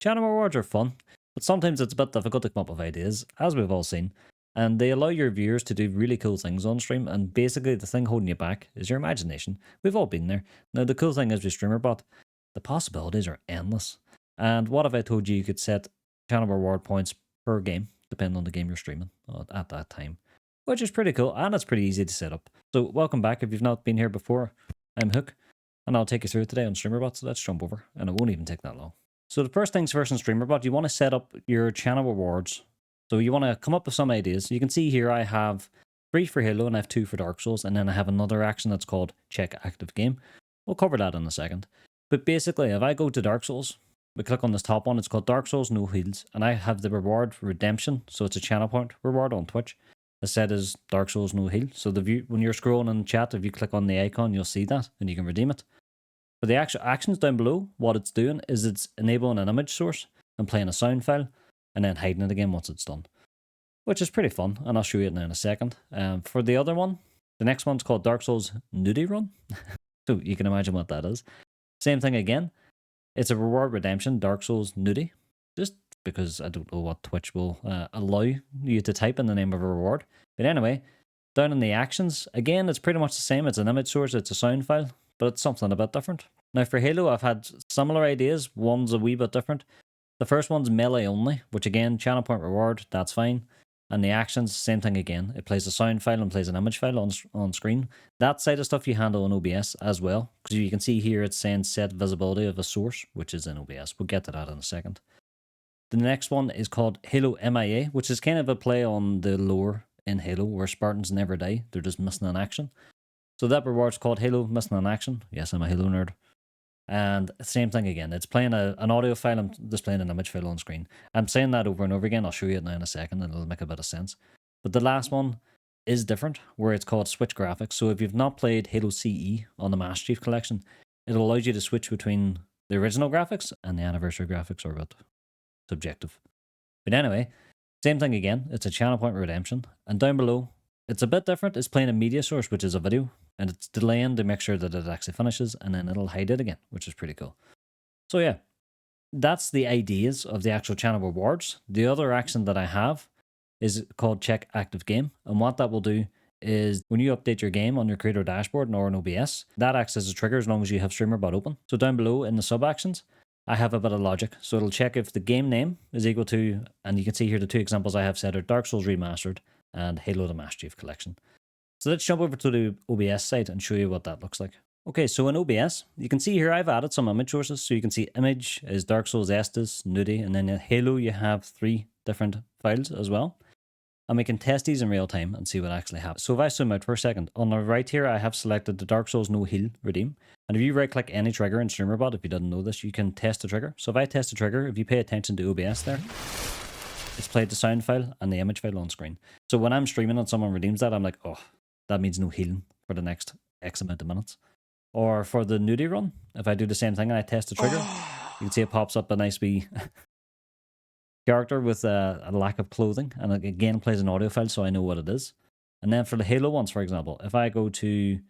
Channel rewards are fun, but sometimes it's a bit difficult to come up with ideas, as we've all seen. And they allow your viewers to do really cool things on stream, and basically the thing holding you back is your imagination. We've all been there. Now, the cool thing is with StreamerBot, the possibilities are endless. And what if I told you you could set channel reward points per game, depending on the game you're streaming at that time? Which is pretty cool, and it's pretty easy to set up. So welcome back if you've not been here before. I'm Hooke, and I'll take you through it today on StreamerBot, so let's jump over, and it won't even take that long. So the first things first in StreamerBot, you want to set up your channel rewards. So you want to come up with some ideas. You can see here I have 3 for Halo and I have 2 for Dark Souls, and then I have another action that's called check active game. We'll cover that in a second. But basically, if I go to Dark Souls, we click on this top one, it's called Dark Souls No Heals, and I have the reward redemption, so it's a channel point reward on Twitch. The set is Dark Souls No Heal, so when you're scrolling in the chat, if you click on the icon, you'll see that, and you can redeem it. For the actual actions down below, what it's doing is it's enabling an image source and playing a sound file, and then hiding it again once it's done. Which is pretty fun, and I'll show you it now in a second. For the other one, the next one's called Dark Souls Nudie Run. So you can imagine what that is. Same thing again. It's a reward redemption, Dark Souls Nudie. Just because I don't know what Twitch will allow you to type in the name of a reward. But anyway, down in the actions, again, it's pretty much the same. It's an image source, it's a sound file, but it's something a bit different. Now for Halo, I've had similar ideas. One's a wee bit different. The first one's melee only, which again, channel point reward, that's fine. And the actions, same thing again. It plays a sound file and plays an image file on screen. That side of stuff you handle in OBS as well. Because you can see here it's saying set visibility of a source, which is in OBS. We'll get to that in a second. The next one is called Halo MIA, which is kind of a play on the lore in Halo where Spartans never die. They're just missing in action. So that reward's called Halo Missing in Action. Yes, I'm a Halo nerd. And same thing again. It's playing an audio file and displaying an image file on screen. I'm saying that over and over again. I'll show you it now in a second and it'll make a bit of sense. But the last one is different, where it's called Switch Graphics. So if you've not played Halo CE on the Master Chief Collection, it allows you to switch between the original graphics and the anniversary graphics, or a bit subjective. But anyway, same thing again. It's a channel point redemption. And down below, it's a bit different. It's playing a media source, which is a video. And it's delaying to make sure that it actually finishes, and then it'll hide it again, which is pretty cool. So yeah, that's the ideas of the actual channel rewards. The other action that I have is called check active game. And what that will do is when you update your game on your creator dashboard or in OBS, that acts as a trigger as long as you have StreamerBot open. So down below in the sub actions, I have a bit of logic. So it'll check if the game name is equal to, and you can see here the 2 examples I have set are Dark Souls Remastered and Halo the Master Chief Collection. So let's jump over to the OBS site and show you what that looks like. Okay, so in OBS, you can see here I've added some image sources. So you can see image is Dark Souls Estes, Nudie, and then in Halo you have 3 different files as well. And we can test these in real time and see what actually happens. So if I zoom out for a second, on the right here I have selected the Dark Souls No Heal redeem. And if you right click any trigger in StreamerBot, if you didn't know this, you can test the trigger. So if I test the trigger, if you pay attention to OBS there, it's played the sound file and the image file on screen. So when I'm streaming and someone redeems that, I'm like, oh, that means no healing for the next X amount of minutes. Or for the nudie run, if I do the same thing and I test the trigger, you can see it pops up a nice wee character with a lack of clothing, and it again plays an audio file so I know what it is. And then for the Halo ones, for example, if I go to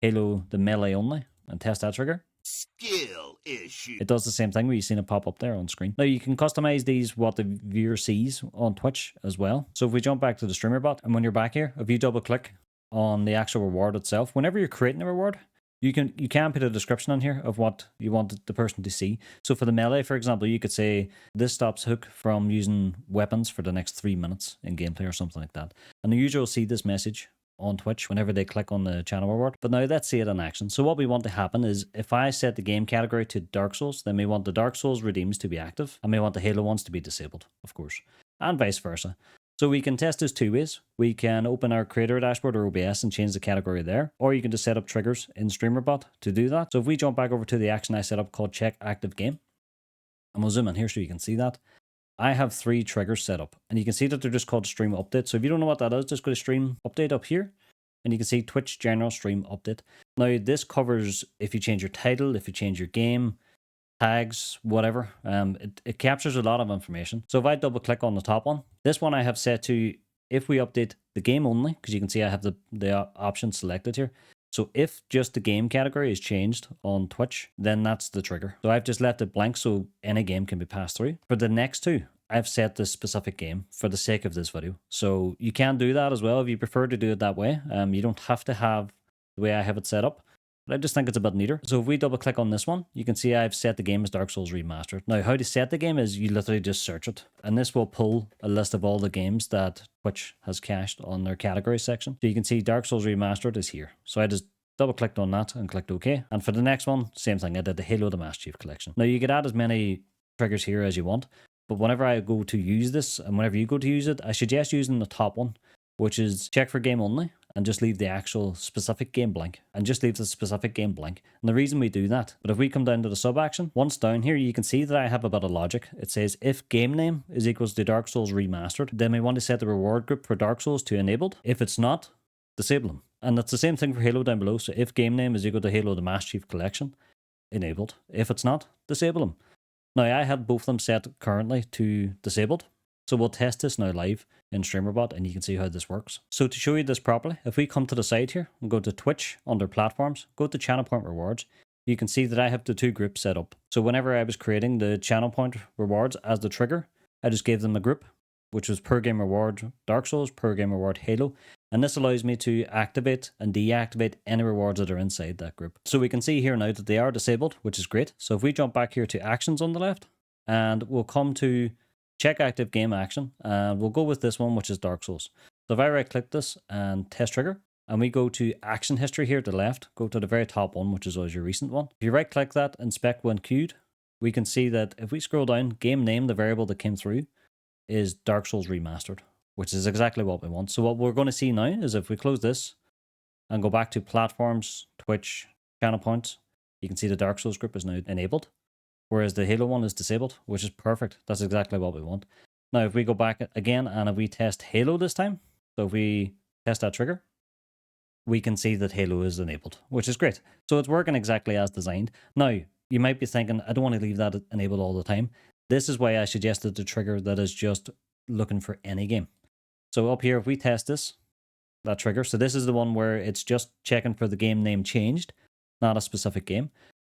Halo the melee only and test that trigger, skill issue, it does the same thing where you've seen it pop up there on screen. Now you can customize these what the viewer sees on Twitch as well. So if we jump back to the StreamerBot, and when you're back here, if you double click on the actual reward itself, whenever you're creating a reward, you can put a description on here of what you want the person to see. So for the melee, for example, you could say this stops Hooke from using weapons for the next 3 minutes in gameplay or something like that. And the user will see this message on Twitch whenever they click on the channel reward. But now let's see it in action. So what we want to happen is if I set the game category to Dark Souls, then we want the Dark Souls redeems to be active, and we want the Halo ones to be disabled, of course, and vice versa. So we can test this 2 ways. We can open our creator dashboard or OBS and change the category there, or you can just set up triggers in StreamerBot to do that. So if we jump back over to the action I set up called check active game, and we'll zoom in here so you can see that, I have 3 triggers set up, and you can see that they're just called stream update. So if you don't know what that is, just go to stream update up here, and you can see Twitch general stream update. Now this covers if you change your title, if you change your game, tags, whatever. It captures a lot of information. So if I double click on the top one, this one I have set to if we update the game only, because you can see I have the option selected here. So if just the game category is changed on Twitch, then that's the trigger. So I've just left it blank so any game can be passed through. For the next two, I've set this specific game for the sake of this video. So you can do that as well if you prefer to do it that way. You don't have to have the way I have it set up. But I just think it's a bit neater. So if we double click on this one, you can see I've set the game as Dark Souls Remastered. Now, how to set the game is you literally just search it. And this will pull a list of all the games that Twitch has cached on their category section. So you can see Dark Souls Remastered is here. So I just double clicked on that and clicked OK. And for the next one, same thing. I did the Halo the Master Chief Collection. Now, you could add as many triggers here as you want. But whenever I go to use this, and whenever you go to use it, I suggest using the top one, which is check for game only, and just leave the actual specific game blank, and just leave the specific game blank. And the reason we do that, but if we come down to the sub action, once down here, you can see that I have a bit of logic. It says if game name is equals to Dark Souls Remastered, then we want to set the reward group for Dark Souls to enabled. If it's not, disable them. And that's the same thing for Halo down below. So if game name is equal to Halo the Master Chief Collection, enabled. If it's not, disable them. Now, I have both of them set currently to disabled. So we'll test this now live in StreamerBot and you can see how this works. So to show you this properly, if we come to the side here and go to Twitch under platforms, go to channel point rewards, you can see that I have the two groups set up. So whenever I was creating the channel point rewards as the trigger, I just gave them a group, which was per game reward Dark Souls, per game reward Halo. And this allows me to activate and deactivate any rewards that are inside that group. So we can see here now that they are disabled, which is great. So if we jump back here to actions on the left, and we'll come to check active game action, and we'll go with this one, which is Dark Souls. So if I right click this and test trigger, and we go to action history here to the left, go to the very top one, which is always your recent one. If you right click that, inspect when queued, we can see that if we scroll down, game name, the variable that came through, is Dark Souls Remastered, which is exactly what we want. So what we're going to see now is if we close this and go back to platforms, Twitch, channel points, you can see the Dark Souls group is now enabled, whereas the Halo one is disabled, which is perfect. That's exactly what we want. Now, if we go back again and if we test Halo this time, so if we test that trigger, we can see that Halo is enabled, which is great. So it's working exactly as designed. Now, you might be thinking, I don't want to leave that enabled all the time. This is why I suggested the trigger that is just looking for any game. So up here, if we test this, that trigger, so this is the one where it's just checking for the game name changed, not a specific game.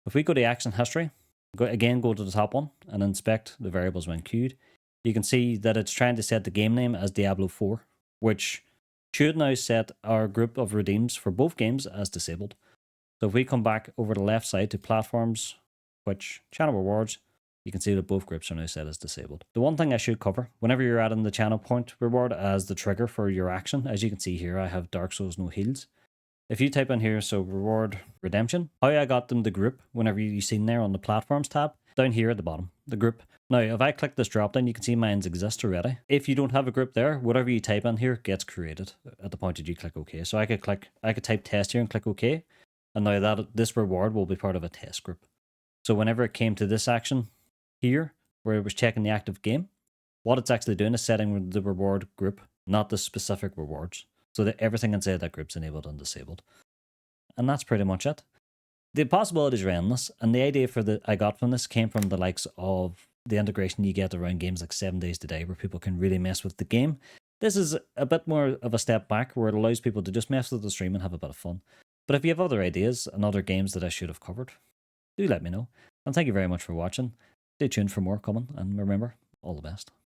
If we go to action history, go to the top one and inspect the variables when queued, you can see that it's trying to set the game name as Diablo 4, which should now set our group of redeems for both games as disabled. So if we come back over the left side to platforms, Twitch, channel rewards, you can see that both groups are now set as disabled. The one thing I should cover, whenever you're adding the channel point reward as the trigger for your action, as you can see here, I have Dark Souls no heals. If you type in here, so reward redemption, how I got them to group, whenever you seen there on the platforms tab, down here at the bottom, the group. Now, if I click this drop down, you can see mine exist already. If you don't have a group there, whatever you type in here gets created at the point that you click OK. So I could type test here and click OK, and now this reward will be part of a test group. So whenever it came to this action here, where it was checking the active game, what it's actually doing is setting the reward group, not the specific rewards, so that everything inside that group's enabled and disabled. And that's pretty much it. The possibilities are endless, and the idea I got from this came from the likes of the integration you get around games like 7 Days to Die, where people can really mess with the game. This is a bit more of a step back, where it allows people to just mess with the stream and have a bit of fun. But if you have other ideas and other games that I should have covered, do let me know. And thank you very much for watching. Stay tuned for more coming, and remember, all the best.